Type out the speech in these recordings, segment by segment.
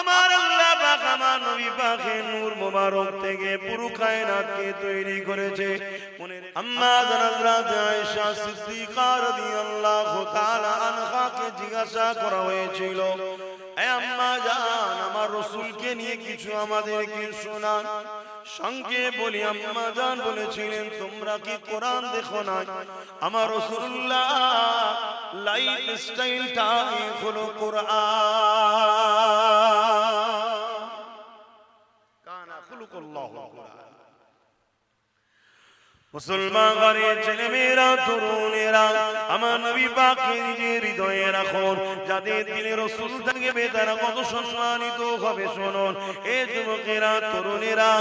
আমার আল্লাহ পাক আমার নবী পাকের নূর মোবারক থেকে পুরো কায়নাতকে তৈরি করেছে। আম্মা হযরত আয়েশা সিদ্দিকা রাদিয়াল্লাহু তাআলা আনহাকে জিজ্ঞাসা করা হয়েছিল, হে আম্মা জান, আমার রাসূলকে নিয়ে কিছু আমাদেরকে শোনান। সঙ্গে বলি আম্মা জান বলেছিলেন, তোমরা কি কোরআন দেখো না? আমার রাসূলুল্লাহ লাইফ স্টাইলটা হলো কোরআন। কানা খুলুকুল্লাহ কোরআন। মুসলমান ঘরের ছেলে মেয়েরা, তরুণেরা, আমার নবী পাকের নিজের হৃদয়ে রাখুন। যাদের দিলে রাসূল থাকবে তারা কত সম্মানিত হবে শুনুন। এই যুবকেরা, তরুণেরা,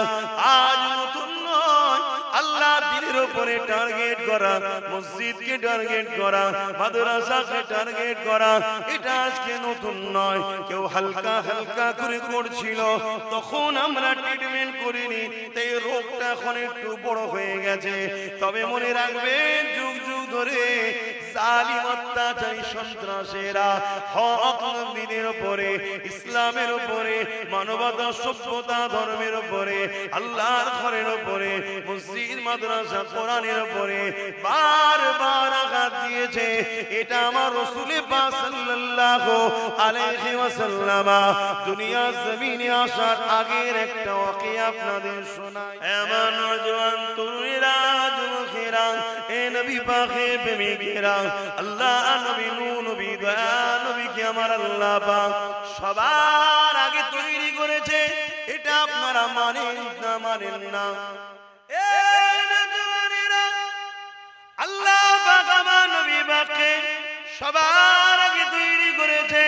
আজ নতুন নয়, আল্লাহ দিনের উপরে টার্গেট করা, মসজিদকে টার্গেট করা, মাদ্রাসাকে টার্গেট করা, এটা আজকে নতুন নয়। কেউ হালকা হালকা করে করছিল, তখন আমরা ট্রিটমেন্ট করিনি, তাই রোগটা এখন একটু বড় হয়ে গেছে। তবে মনে রাখবেন, যুগ যুগ ধরে জালিম অত্যাচারী সন্ত্রাসীরা হক নবীদের উপরে, ইসলামের উপরে, মানবতা, সভ্যতা, ধর্মের উপরে, আল্লাহর ঘরের উপরে, মসজিদ, মাদ্রাসা, কোরআনের উপরে বারবার আঘাত দিয়েছে। এটা আমার রাসূল পাক সাল্লাল্লাহু আলাইহি ওয়াসাল্লাম দুনিয়া জমিনে আসার আগের একটা ওয়াকিয়া আপনাদের শোনাই। আমার নওজোয়ান তরুণেরা, যুবকেরা, এ নবী পাকের প্রেমিকেরা, আল্লাহ নবী, নূর নবী, দয়া নবীকে আমার আল্লাহ পাক সবার আগে তৈরি করেছে। এটা আপনারা মানেন না মানেন না? আল্লাহ পাক আমার নবী পাককে সবার আগে তৈরি করেছে।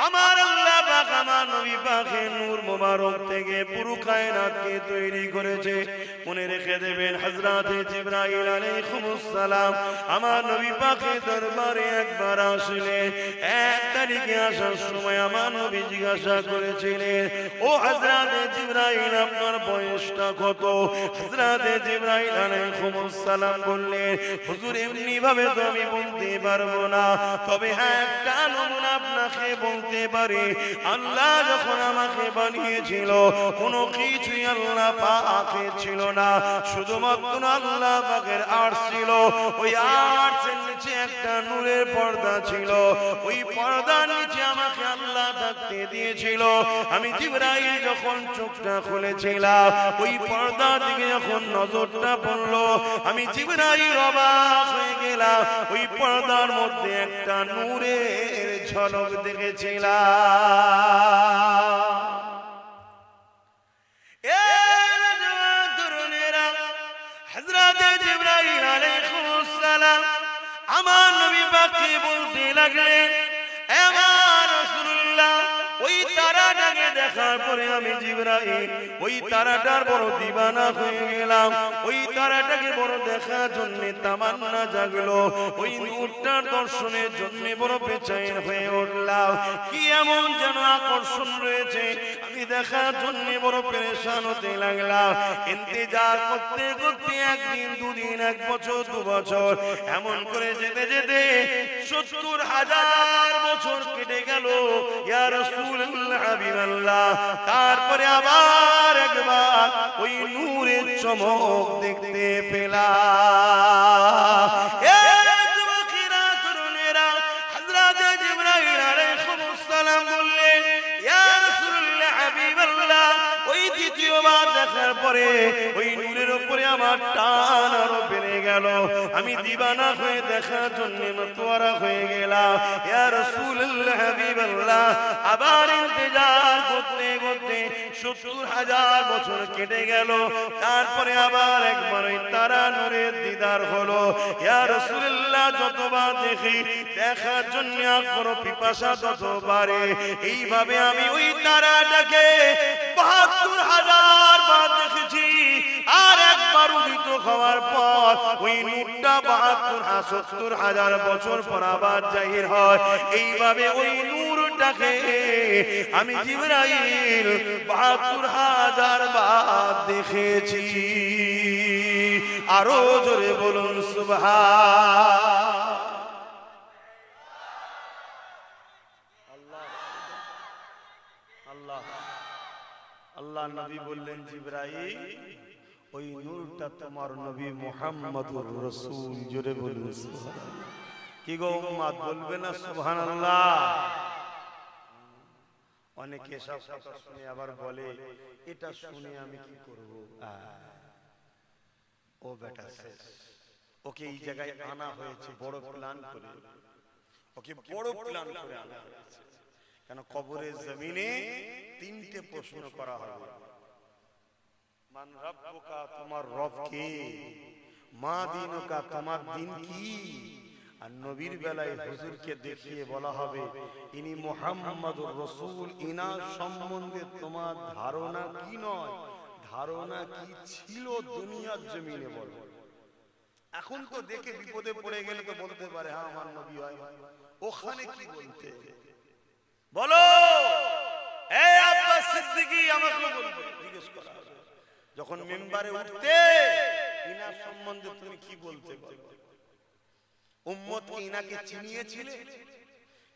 আমার আল্লাহ পাক আমার নবী পাকের নূর মোবারক থেকে পুরো কায়নাতকে তৈরি করেছে। মনে রেখে দেবেন, হযরত জিবরাইল আলাইহিস সালাম আমার নবী পাকের দরবারে একবার আসলেন। এক তারিখে আসার সময় আমার নবী জিজ্ঞাসা করেছিলেন, ও হযরত জিবরাইল, আপনার বয়সটা কত? হযরত জিবরাইল আলাইহিস সালাম বললেন, হুজুর, এমনি ভাবে তো আমি বলতে পারবো না, তবে হ্যাঁ, একটা নমুনা আপনাকে বলতে পারি। আল্লাহ যখন আমাকে বানিয়েছিল, কোনো কিছুই আল্লাহ পাকে ছিল না, শুধুমাত্র আল্লাহ পাকের আরশ ছিল। ওই আরশের নিচে একটা নূরের পর্দা ছিল। ওই পর্দার নিচে আমাকে আল্লাহ থাকতে দিয়েছিল। আমি জিবরাইল যখন চোখটা খুলেছিলাম, ওই পর্দা দিকে যখন নজরটা পড়লো, আমি জিবরাইল অবাক হয়ে গেলাম। ওই পর্দার মধ্যে একটা নূরের ঝলক দেখেছিলাম। হযরত জিবরাইল আলাইহিস সালাম আমার নবী পাককে বলতে লাগলেন, হে আমার রাসূলুল্লাহ, ওই তারাটাকে দেখার পরে আমি জিবরাইল ওই তারাটার বড় দিবানা হয়ে গেলাম। ওই তারাটাকে বড় দেখার জন্য তামান্না জাগলো। ওই নূরটার দর্শনের জন্য বড় বেচেন হয়ে উঠলাম। কি এমন যেন আকর্ষণ রয়েছে, আমি দেখার জন্য বড় পেরেশান হতে লাগলাম। ইন্তজার করতে করতে একদিন, দুদিন, এক বছর, 2 বছর, এমন করে যেতে যেতে 70,000 বছর কেটে গেল। ইয়া রাসূলুল্লাহ, হাবিবাল্লাহ, তারপরে আবার একবার ওই নূরের চমক দেখতে পেলাম। এ যুবকেরা, তরুণেরা, হযরত জিবরাইল আলাইহিস সালাম বললেন, ইয়া রাসূলুল্লাহ, হাবিবাল্লাহ, ওই দ্বিতীয়বার দেখার পরে ওই নূরের উপরে আমার টান আরো বেড়ে গেল। আমি দিবানা হয়ে দেখার জন্য মতওয়ারা হয়ে গেলাম। ইয়া রাসূলুল্লাহ, হাবিবাল্লাহ, আবার ইন্তজার করতে করতে 70,000 বছর কেটে গেল। তারপরে আবার একবার ওই তারা নূরের দিদার হলো। ইয়া রাসূলুল্লাহ, যতবার দেখি, দেখার জন্য আগ্রহ পিপাসা তত বাড়ে। এইভাবে আমি ওই তারাটাকে 72,000 বার দেখেছি। আর একবার উদিত হওয়ার পর ওই নূরটা 72,000 বছর পর আবার জাহির হয়। এইভাবে ওই নূরটাকে আমি জিবরাইল 72,000 বার দেখেছি। আরো জোরে বলুন সুবহান। আল্লাহ আল্লাহ আল্লাহ নবী বললেন জিবরাইল ওই নূরটা তোমার নবী মুহাম্মদুর রাসূল। জোরে বলুন সুবহানাল্লাহ। কি গো উম্মত বলবে না সুবহানাল্লাহ? অনেকে সব কথা শুনে আবার বলে এটা শুনে আমি কি করব? ও বেটা শেষ, ওকে এই জায়গায় আনা হয়েছে বড় প্ল্যান করে, ওকে বড় প্ল্যান করে আনা হয়েছে। কেন কবরের জমিনে তিনটে প্রশ্ন করা হবে। মান রাব্বুকা, তোমার রব কে? মা দীনুকা, তোমার দিন কি? আর নবীর বেলায় হুজুরকে দেখিয়ে বলা হবে ইনি মুহাম্মাদুর রাসূল, ইনার সম্বন্ধে তোমার ধারণা কি নয়, ধারণা কি ছিল দুনিয়ার জমিনে বলো। এখন তো দেখে বিপদে পড়ে গেলে তো বলতে পারে হ্যাঁ আমার নবী হয়, ওখানে কি বলতে বলো? এই আব্বাস সিদ্দিকী আমাকে বলবে, জিজ্ঞেস করা হবে যখন মিম্বারে উঠতে ইনার সম্বন্ধে তুমি কি বলতে বলো? উম্মত কি ইনাকে চিনিয়েছিলে?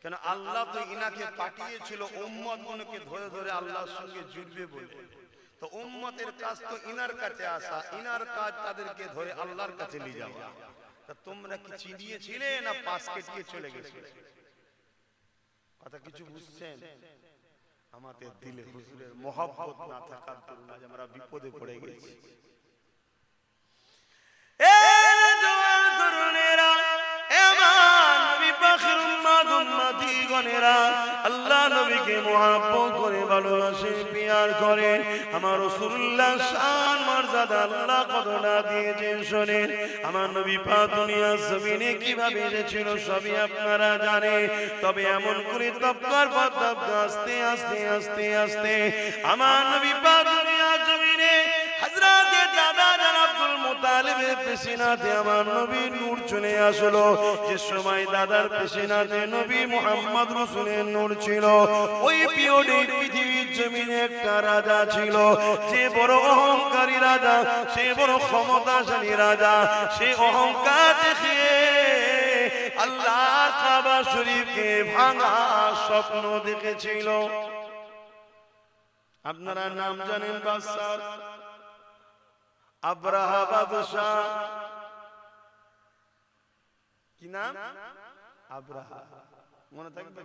কেন আল্লাহ তো ইনাকে পাঠিয়েছিল উম্মত গুলোকে ধরে ধরে আল্লাহর সঙ্গে জুড়বে বলে। তো উম্মতের কাজ তো ইনার কাছে আসা, ইনার কাজ তাদেরকে ধরে আল্লাহর কাছে নিয়ে যাওয়া। তা তোমরা কি চিনিয়েছিলে না পাশ কেটিয়ে চলে গেছিলে? কথা কিছু বুঝছেন? আমাদের দিলে হুজুরের মহব্বত না থাকার জন্য আজ আমরা বিপদে পড়ে গেছি। আল্লাহ নবীকে মহব্বত করে ভালোবাসে, পিয়ার করে। আমার রাসূলুল্লাহ শান মর্যাদা আল্লাহ কতটা দিয়েছেন শোনেন। আমার নবী পাক দুনিয়ার জমিনে কিভাবে এসেছিল সবই আপনারা জানেন। তবে এমন করে তবকার পর তবকা আস্তে আস্তে আস্তে আস্তে আমার নবী পাক দুনিয়ার জমিনে হযরতে দাদা জান আব্দুল মুত্তালিবের পেশিনাতে আমার নবীর নূর চলে আসলো। যে সময় দাদার পেশিনাতে নবী মুহাম্মদ রাসূলের নূর ছিল, ওই পিরিয়ডে পৃথিবীর জমিনে একটা রাজা ছিল, যে বড় অহংকারী রাজা, সে বড় ক্ষমতাশালী রাজা। সে অহংকার দেখিয়ে আল্লাহর কাবা শরীফকে ভাঙা স্বপ্ন দেখেছিল। আপনারা নাম জানেন বাদশাহ আব্রাহা বাদশাহ। কি নাম? আব্রাহা। মনে থাকবে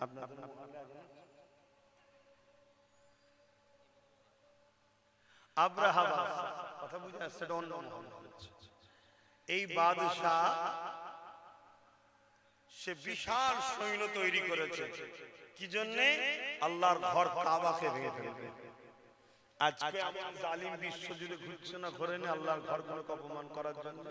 আপনাদের? আব্রাহা বাদশাহ, কথা বুঝে আসছে? এই বাদশাহ সে বিশাল সৈন্য তৈরি করেছে। কি জন্যে? আল্লাহর ঘর কাবাকে ভেঙে ফেলবে। আজকে এমন জালিম বিশ্ব জুড়ে ঘুরছে না ঘরে নে আল্লাহর ঘরগুলোকে অপমান করার জন্য।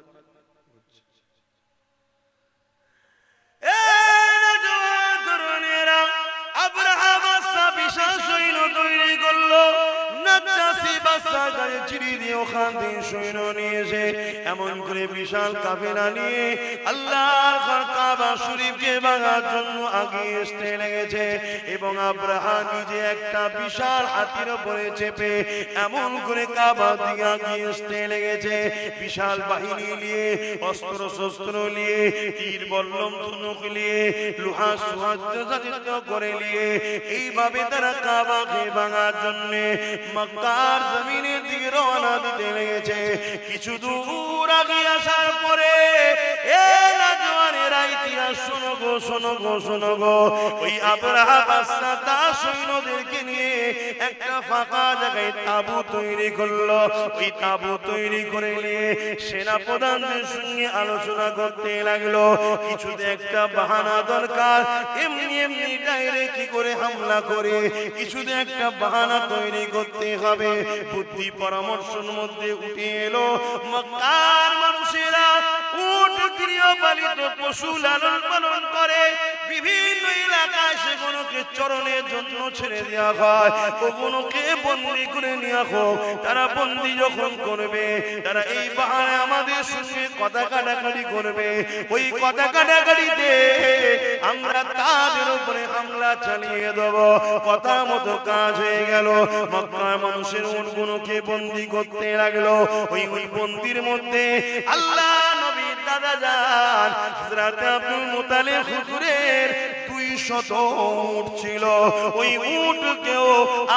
আব্রাহা বাদশাহ বিশাল সৈন্য তৈরি করলো। নাজ্জাশী বাদশাহ গায়ে চিড়ি দিয়ে ওখান থেকে সৈন্য নিয়ে এসে এমন করে বিশাল কাফেলা নিয়ে আল্লাহর ঘর কাবা শরীফকে ভাঙার জন্য আগিয়ে আসতে লেগেছে। এবং আব্রাহা নিজে একটা বিশাল হাতির উপরে চেপে এমন করে কাবা দিকে আগিয়ে আসতে লেগেছে। বিশাল বাহিনী নিয়ে, অস্ত্র শস্ত্র নিয়ে, তীর বল্লম ধনুক নিয়ে, লোহা সজ্জিত করে নিয়ে এইভাবে তারা কাবাকে ভাঙার জন্য মক্কার জমিনের দিকে রওনা দিতে লেগেছে। কিছু দূর আগে আসার পরে ইতিহাস শোনো গো, শোনো গো, শোনো গো। ওই আব্রাহা বাদশাহ তার সৈন্যদেরকে নিয়ে একটা ফাঁকা জায়গায় তাঁবু তৈরি করলো। ওই তাঁবু তৈরি করে নিয়ে সেনা প্রধানদের সঙ্গে আলোচনা করতে লাগলো। কিছুতে একটা বাহানা দরকার, এমনি এমনি ডাইরেক্ট কি করে হামলা করে কিছুতে একটা বাহানা তৈরি করতে হবে। বুদ্ধি পরামর্শের মধ্যে উঠে এলো মক্কার মানুষেরা উট গৃহপালিত পশু লালন পালন করে। বিভিন্ন এলাকায় সেগুলোকে চরণের জন্য ছেড়ে দেওয়া হয়, ওগুলোকে বন্দী করে নেওয়া হোক। তারা বন্দী যখন করবে, তারা এই বাহানে আমাদের সঙ্গে কথা কাটাকাটি করবে। ওই কথা কাটাকাটিতে আমরা তাদের উপরে হামলা চালিয়ে দেব। কথা মতো কাজ হয়ে গেল। মক্কার মানুষের উটগুলোকে বন্দী করতে লাগলো। ওই বন্দির মধ্যে আল্লাহ নবী দাদা জান হযরত আব্দুল মুত্তালিব হুজুরের 2 200 উট ছিল। ওই উটকেও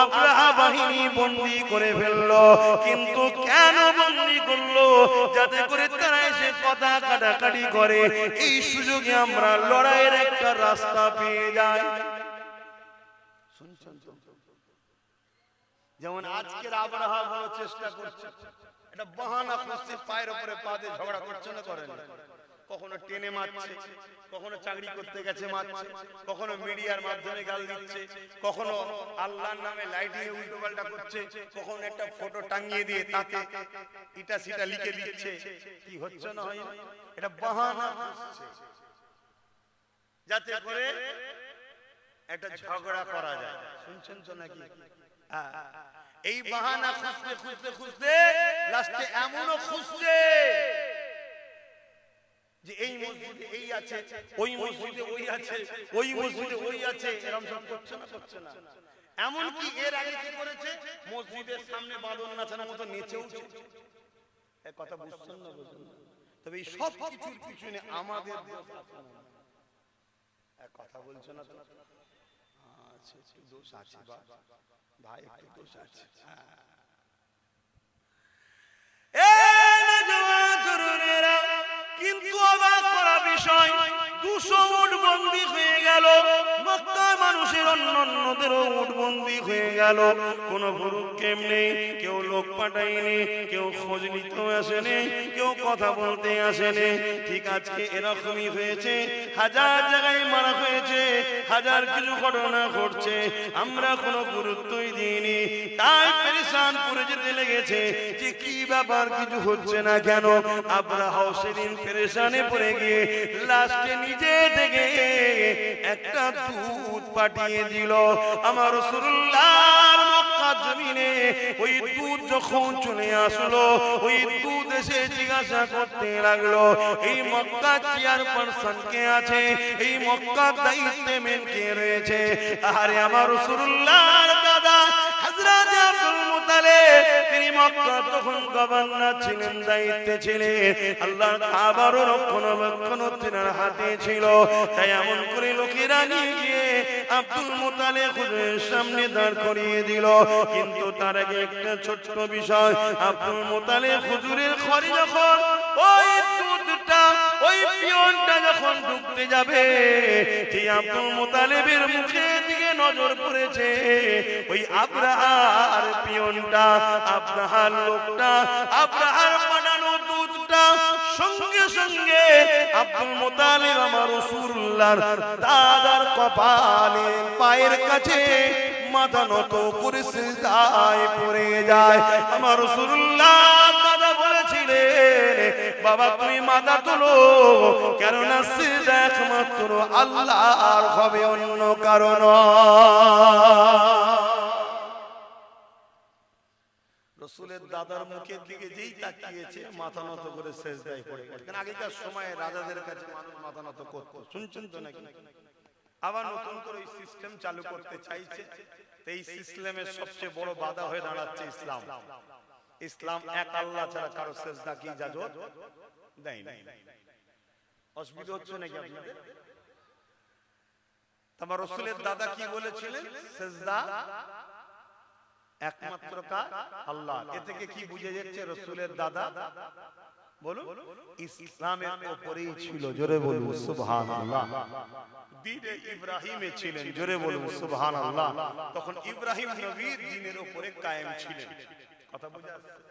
আব্রাহা বাহিনী বন্দী করে ফেললো। কিন্তু কেন বন্দী করলো? যাতে করে তারা এসে কথা কাটাকাটি করে, এই সুযোগে আমরা লড়াইয়ের একটা রাস্তা পেয়ে যাই। শুনছেন? যেমন আজকের আব্রাহা বড় চেষ্টা করছে, এটা বাহানা খুঁজছে, পায়ের উপরে পা দিয়ে ঝগড়া করছে না করেন? কখনো টেনে মারছে, কখনো চাকরি করতে গেছে মারছে, কখনো মিডিয়ার মাধ্যমে গাল দিচ্ছে, কখনো আল্লাহর নামে লাইটিং এ উল্টো পাল্টা করছে, কখনো একটা ফটো টাঙিয়ে দিয়ে তাতে ইটা সিটা লিখে দিচ্ছে। কি হচ্ছে না হয়? এটা বাহানা খুঁজছে যাতে করে একটা ঝগড়া করা যায়। শুনছেন তো নাকি? এই বাহানা খুঁজতে খুঁজতে খুঁজতে লাস্টে এমনও খুঁজছে যে এই মসজিদে এই আছে, ওই মসজিদে ওই আছে, ওই মসজিদে ওই আছে, এরকম সব করছে না? করছে না? এমন কি এর আগে কি করেছে? মসজিদের সামনে বাঁধন নাচানোর মতো নেচে উঠছে। এই কথা বুঝছেন না? বুঝছেন? তবে এই সব কিছুর পিছনে আমাদের কথা বলছো না তো? আচ্ছা, একটু দোষ আছে ভাই, একটু দোষ আছে। কিন্তু অবাক করা বিষয়, 200 উট বন্দী হয়ে গেল। মক্কার মানুষের অন্যদেরও উট বন্দী হয়ে গেল। কোন ভরুক্ষেপ নেই, কেউ লোক পাঠায়নি, কেউ খোঁজ নিতেও আসেনি, কেউ কথা বলতে আসেনি। ঠিক আজকে এরকমই হয়েছে, হাজার জায়গায় মারা হয়েছে, হাজার কিছু ঘটনা ঘটছে, আমরা কোনো গুরুত্বই দিইনি। তাই পেরেশান করে যেতে লেগেছে যে কি ব্যাপার, কিছু হচ্ছে না কেন? আব্রাহা সেদিন পেরেশানে পড়ে গিয়ে লাস্টে নিজে থেকে একটা দুধ পাঠিয়ে দিল। আমার রাসূলুল্লাহর মক্কা জমিনে ওই দুধ যখন চলে আসলো, ওই দুধ এসে জিজ্ঞাসা করতে লাগলো, এই মক্কা চেয়ারপারসন কে আছে? এই মক্কার দায়িত্বে মেন কে রয়েছে? আরে আমার রাসূলুল্লাহর দাদা হযরত আব্দুল মুত্তালিব, তিনি মক্কা তখন গভর্নর ছিলেন, দায়িত্বে ছিলেন। আল্লাহর কাবার রক্ষণাবেক্ষণ তিনার হাতে ছিল। তাই এমন করে লোকেরা নিয়ে গিয়ে আব্দুল মুত্তালিব হুজুরের সামনে দাঁড় করিয়ে দিল। কিন্তু তার আগে একটা ছোট্ট বিষয়, আব্দুল মুত্তালিব হুজুরের ঘরে যখন ওই দুধটা, ওই পিয়নটা যখন ঢুকতে যাবে, যে আব্দুল মুত্তালিবের মুখের দিকে নজর পড়েছে, ওই আব্রাহার পিয়নটা, আব্রাহার লোকটা, আব্রাহার বানানো দুধটা সঙ্গে সঙ্গে আব্দুল মুত্তালিব আমার রাসূলুল্লাহর দাদার কপালে পায়ের কাছে মাথা নত করে সিজদায় পড়ে যায়। আমার রাসূলুল্লাহ দাদা বলেছিলেন, বাবা তুমি মাথা তোলো, কেননা সিজদা একমাত্র আল্লাহর হবে, অন্য কারণ। রাসূলের দাদার মুখের দিকে যেই তাকিয়েছে, মাথা নত করে সিজদায় পড়ে গেছে। কারণ আগেকার সময়ে রাজাদের কাছে মানুষ মাথা নত করত। শুনছেন তো নাকি? আবার নতুন করে এই সিস্টেম চালু করতে চাইছে। এই সিস্টেমের সবচেয়ে বড় বাধা হয়ে দাঁড়াচ্ছে ইসলাম। ইসলাম এক আল্লাহ ছাড়া কারো সিজদা কি ইজাজত দেয় না। অসুবিধা হচ্ছে নাকি আপনাদের? তোমার রাসূলের দাদা কি বলেছিলেন? সিজদা একমাত্র কার? আল্লাহ। এ থেকে কি বুঝে যাচ্ছে? রাসূলের দাদা বলুন ইসলামের উপরেই ছিল, জোরে বলুন সুবহানাল্লাহ। দ্বীনে ইব্রাহিমে ছিলেন, জোরে বলুন সুবহানাল্লাহ। তখন ইব্রাহিম নবীর দ্বীনের উপরে কায়েম ছিলেন। কথা বুঝা যাচ্ছে?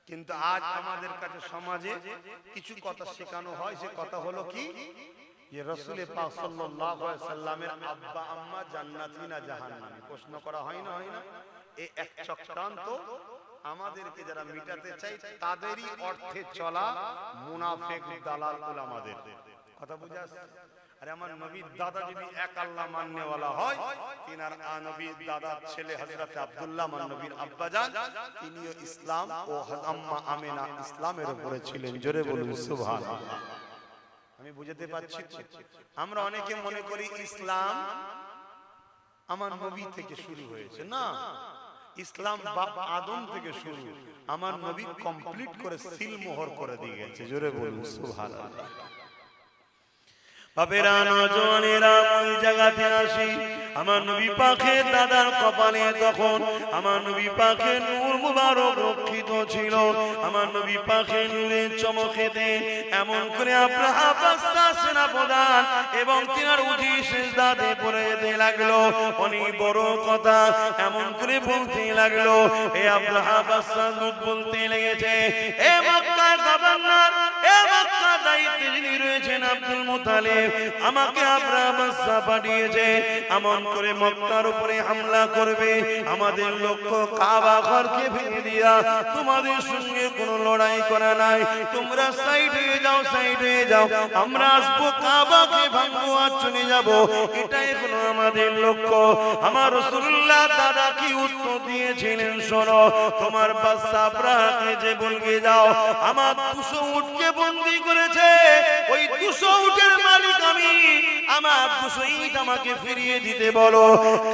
কিন্তু আজ আমাদের কাছে সমাজে কিছু কথা শেখানো হয়। সে কথা হলো কি, যে রাসূল পাক সাল্লাল্লাহু আলাইহি সাল্লামের আব্বা আম্মা জান্নাতি না জাহান্নামী? প্রশ্ন করা হয় না? হয় না? এই এক চক্রান্ত আমাদেরকে যারা মিটাতে চাই, তাদেরই অর্থে চলা মুনাফিক দালাল উলামাদের। কথা বুঝা যাচ্ছে? আরে আমার নবীর দাদা যদি এক আল্লাহ মাননেওয়ালা হয়, তিনার নবীর দাদার ছেলে হযরত আব্দুল্লাহ মান নবীর আব্বাজান, তিনিও ইসলাম ও আম্মা আমিনা ইসলামের উপরে ছিলেন, জোরে বলুন সুবহানাল্লাহ। আমি বুঝাতে পারছি? আমরা অনেকে মনে করি ইসলাম আমার নবী থেকে শুরু হয়েছে। না, ইসলাম বাপ আদম থেকে শুরু। আমার নবী কমপ্লিট করে সিল মোহর করে দিয়ে গেছে, জোরে বলুন সুবহানাল্লাহ। বাপেরা নজওয়ানেরা ওই জায়গাতে আসি আমার নবী পাকের দাদার কপালে তখন আমার নবী পাকের নূর মুবারক রক্ষিত ছিল। আমার নবী পাকের নূরের চমকেতে এমন করে আব্রাহা বাদশা সেনাপ্রধান এবং তিনার উজি সিজদাতে পড়ে যেতে লাগলো। অনেক বড় কথা এমন করে বলতে লাগলো, এ আব্রাহা বাদশা দুধ বলতে লেগেছে, এ মক্কার গভর্নর, এ মক্কার দায়িত্বে যিনি রয়েছেন আব্দুল মুতালিব, আমাকে আব্রাহা বাদশা পাঠিয়েছে এমন করে মক্কার উপরে হামলা করবে, আমাদের লক্ষ্য কাবা ঘরকে ভেঙে দিয়া তোমাদের সঙ্গে কোনো লড়াই করা নাই, তোমরা সাইড হয়ে যাও, সাইড হয়ে যাও, আমরা আসবো কাবাকে ভাঙবো আর চলে যাব, এটাই হলো আমাদের লক্ষ্য। আমার রাসূলুল্লাহ দাদা কি উত্তর দিয়েছিলেন শোনো, তোমার বাদশা আব্রাহাকে যে বলকে যাও আমার 200 উটকে বন্দী করেছে, ওই 200 উটের মালিক আমি, আমার 200 ইট আমাকে ফিরিয়ে দিতে বলো।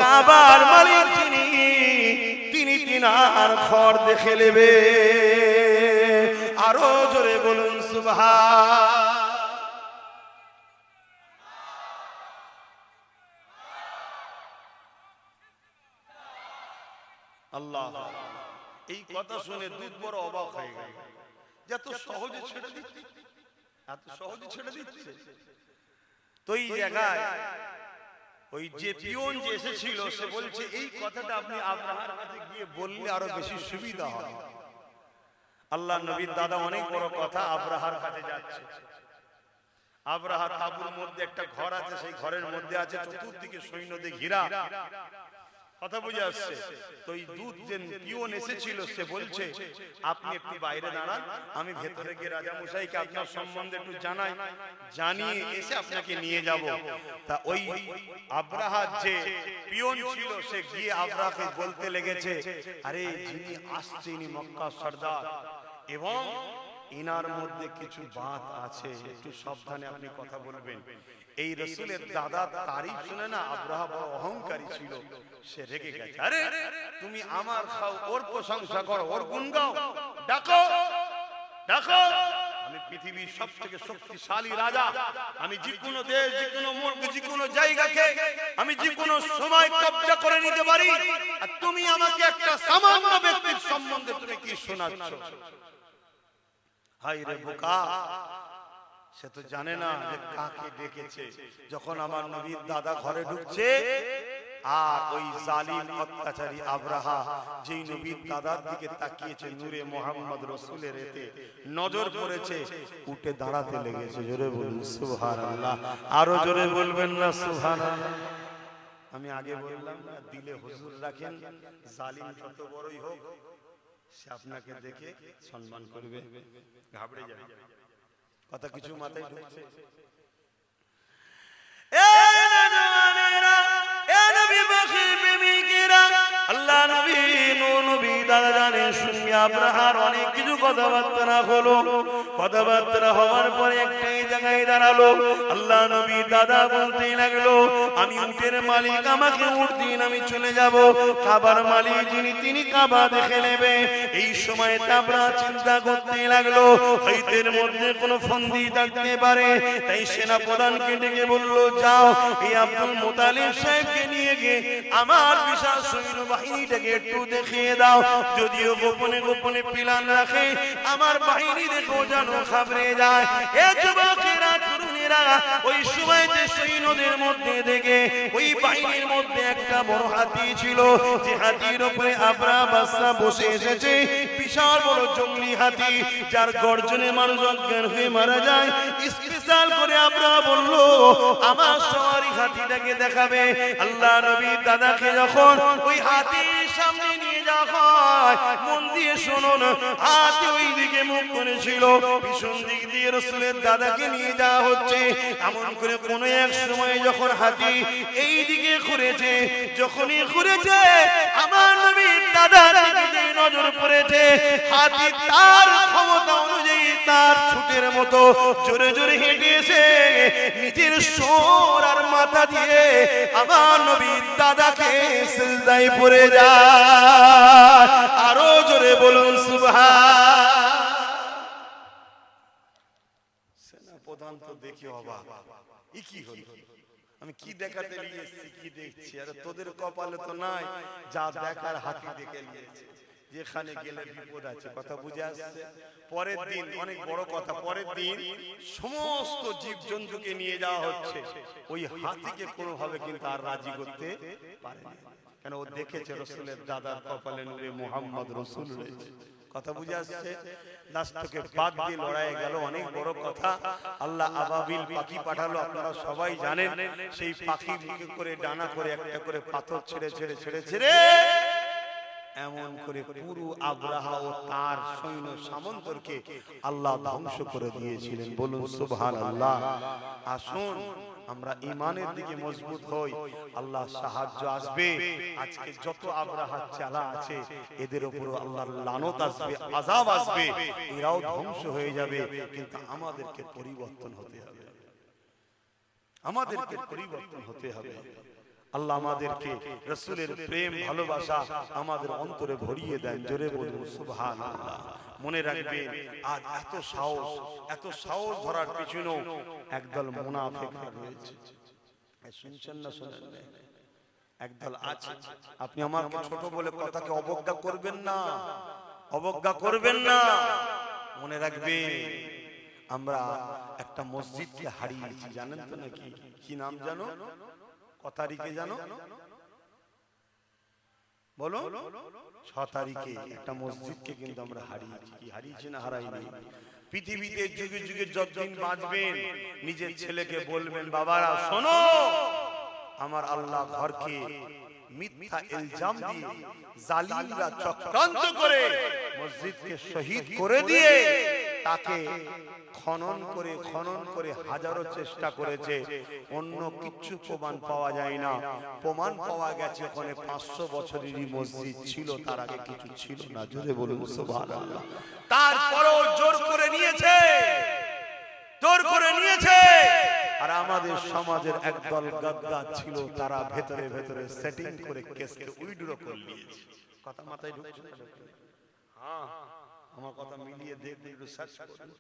কাবার মালিক যিনি তিনি তিনার ঘর দেখে নেবে। আরো জোরে বলুন সুবহান। আল্লাহ, এই কথা শুনে দুধ বড় অবাক হয়ে গেল, এত সহজে ছেড়ে দিচ্ছে, এত সহজে ছেড়ে দিচ্ছে। তো এই জায়গায় ওই যে পিয়ন যে এসেছিল সে বলছে এই কথাটা আপনি আব্রাহার কাছে গিয়ে বললে আরো বেশি সুবিধা হবে। আল্লাহ নবীর দাদা অনেক বড় কথা আব্রাহার কাছে যাচ্ছে। আব্রাহার তাঁবুর মধ্যে একটা ঘর আছে, সেই ঘরের মধ্যে আছে চতুর্দিকে সৈন্য দিয়ে ঘেরা। কথা বুঝে আসছে? তো এই দুধ যে পিয়ন এসেছিল সে বলছে আপনি একটু বাইরে দাঁড়ান, আমি ভেতরে গিয়ে রাজা মশাইকে আপনার সম্বন্ধে একটু জানাই, জানিয়ে এসে আপনাকে নিয়ে যাব। তা ওই আব্রাহার যে পিয়ন ছিল সে গিয়ে আব্রাহাকে বলতে লেগেছে, আরে যিনি আসছে ইনি মক্কার সর্দার এবং ইনার মধ্যে কিছু বাত আছে, একটু সাবধানে আপনি কথা বলবেন। এই রাসূলের দাদা তারিফ শুনে না আব্রাহা বড় অহংকারী ছিল, সে রেগে গেছে, আরে তুমি আমার খাও, ওর প্রশংসা করো, ওর গুণ গাও, ডাকো ডাকো, আমি পৃথিবীর সবথেকে শক্তিশালী রাজা, আমি যে কোনো দেশ, যে কোনো মুলক, যে কোনো জায়গাকে আমি যে কোনো সময় কব্জা করে নিতে পারি, আর তুমি আমাকে একটা সামান্য ব্যক্তির সম্বন্ধে তুমি কি শোনাচ্ছ? হায় রে বোকা, সে তো জানে না যে কাকে ডেকেছে। যখন আমার নবীর দাদা ঘরে ঢুকছে আর ওই জালিম অত্যাচারী আব্রাহা যেই নবীর দাদার দিকে তাকিয়েছে, নূরে মুহাম্মদ রাসূলের এতে নজর পড়েছে, উঠে দাঁড়াতে লেগেছে। জোরে বলুন সুবহানাল্লাহ। আরো জোরে বলবেন না সুবহানাল্লাহ? আমি আগে বললাম না, দিলে হুজুর রাখেন, জালিম যত বড়ই হোক সে আপনাকে দেখে সম্মান করবে, ঘাবড়ে যাবে। কথা কিছু মাথায় ঢুকছে? আল্লাহ নবী নবী দাদা জানের সঙ্গে আব্রাহার অনেক কিছু কথাবার্তা হলো। কথাবার্তা হওয়ার পরে একটাই জায়গায় দাঁড়ালো। আল্লাহ নবী দাদা বলতে লাগলো, আমি উটের মালিক, আমাকে উট দিন, আমি চলে যাব। কাবার মালিক যিনি তিনি কাবা দেখে নেবে। এই সময় আব্রাহা চিন্তা করতে লাগলো হয়তের মধ্যে কোনো ফন্দি থাকতে পারে, তাই সেনা প্রধানকে ডেকে বলল, যাও এই আব্দুল মুতালিব সাহেবকে নিয়ে গিয়ে আমার বিশাল সৈন্য বাহিনীটাকে একটু দেখিয়ে দাও, যদিও গোপনে গোপনে প্ল্যান রাখে, আমার বাহিনী দেখো যেন ঘাবড়ে যায়। এ যুবকেরা, তরুণেরা, ওই সময় যে সৈন্যদের মধ্যে দেখে ওই বাহিনীর মধ্যে একটা বড় হাতি ছিল, যে হাতির উপরে আব্রাহা বাদশা বসে এসেছে, বিশাল বড় জঙ্গলি হাতি, যার গর্জনে মানুষ অজ্ঞান হয়ে মারা যায়। স্পেশাল করে আব্রাহা বলল, আমার সওয়ারি হাতিটাকে দেখাবে। আল্লাহ নবীর দাদাকে যখন ওই হাতির সামনে নিয়ে যাওয়া হয়, মন দিয়ে শুনুন, হাতি ওই দিকে মুখ করেছিল, পিছন দিক দিয়ে রাসূলের দাদাকে নিয়ে যাওয়া হচ্ছে। এমন করে কোন এক সময় যখন হাতি এই দিকে ঘুরেছে, যখনই ঘুরেছে আমার নবীর দাদার দিকে নজর পড়েছে, হাতি তার ক্ষমতা অনুযায়ী তার ছুটের মতো জোরে জোরে হেঁটে এসে নিজের সোর আর মাথা দিয়ে আমার নবীর দাদাকে সিজদায় পড়ে যায়। আরো জোরে বলুন সুবহান। প্রধান তো দেখি অবাক, ই কি হলো, আমি কি দেখাতে নিয়ে এসেছি, কি দেখছি, আর তোদের কপালে তো নাই, যা দেখার হাতি দেখে নিয়েছে, যেখানে গেলে বিপদ আছে। কথা বুঝে আসছে? পরের দিন অনেক বড় কথা, পরের দিন সমস্ত জীবজন্তুকে নিয়ে যাওয়া হচ্ছে, ওই হাতিকে কোনোভাবে কিন্তু আর রাজি করতে পারেনি, কেন ও দেখেছে রসুলের দাদার কপালে নূরে মুহাম্মদ রসুল রয়েছে। কথা বুঝে আসছে? লাস্টকে বাদ দিয়ে লড়াই গেল, অনেক বড় কথা। আল্লাহ আবাবিল পাখি পাঠালো, আপনারা সবাই জানেন। সেই পাখি মুখে করে ডানা করে একটা করে পাথর ছেড়ে ছেড়ে ছেড়ে ছেড়ে এমন করে পুরো আব্রাহা ও তার সৈন্য সামন্তরকে আল্লাহ ধ্বংস করে দিয়েছিলেন। বলুন সুবহানাল্লাহ। আসুন আমরা ঈমানের দিকে মজবুত হই, আল্লাহ সাহায্য আসবে। আজকে যত আব্রাহা চালা আছে এদের উপর আল্লাহর লানত আসবে, আযাব আসবে, এরাও ধ্বংস হয়ে যাবে। কিন্তু আমাদেরকে পরিবর্তন হতে হবে, আমাদেরকে পরিবর্তন হতে হবে। আল্লাহ আমাদেরকে রাসূলের প্রেম ভালোবাসা আমাদের অন্তরে ভরিয়ে দেন। জোরে বলুন সুবহানাল্লাহ। মনে রাখবেন, আজ এত সাহস ধরার পিছনেও একদল মুনাফিক রয়েছে। শুনছেন না শোনেন না? একদল আছে। আপনি আমাকে ছোট বলে কথাকে অবজ্ঞা করবেন না, অবজ্ঞা করবেন না। মনে রাখবেন, আমরা একটা মসজিদকে হারিয়েছি, জানেন তো নাকি? কি নাম জানো? কত তারিখে জানো? বলো। 6 তারিখে একটা মসজিদকে কিন্তু আমরা হারিয়েছি। কি হারিয়েছি না হারাইনি? পৃথিবীতে যুগে যুগে যতদিন বাঁচবেন নিজের ছেলেকে বলবেন, বাবারা শোনো, আমার আল্লাহ ঘরকে মিথ্যা ইলজাম দিয়ে জালিমরা চক্রান্ত করে মসজিদকে শহীদ করে দিয়ে তাকে খনন করে হাজারো চেষ্টা করেছে, অন্য কিছু প্রমাণ পাওয়া যায় না। প্রমাণ পাওয়া গেছে ওখানে 500 বছরেরই মসজিদ ছিল, তার আগে কিছু ছিল না। জোরে বলুন সুবহানাল্লাহ। তারপরও জোর করে নিয়েছে, জোর করে নিয়েছে। আর আমাদের সমাজের একদল গাদ্দার ছিল, তারা ভেতরে ভেতরে সেটিং করে কেসকে উইথড্র করে নিয়েছে। কথা মাথায় ঢুকছে? হ্যাঁ, আমার কথা মিলিয়ে দেখবেন, একটু সার্চ করুন।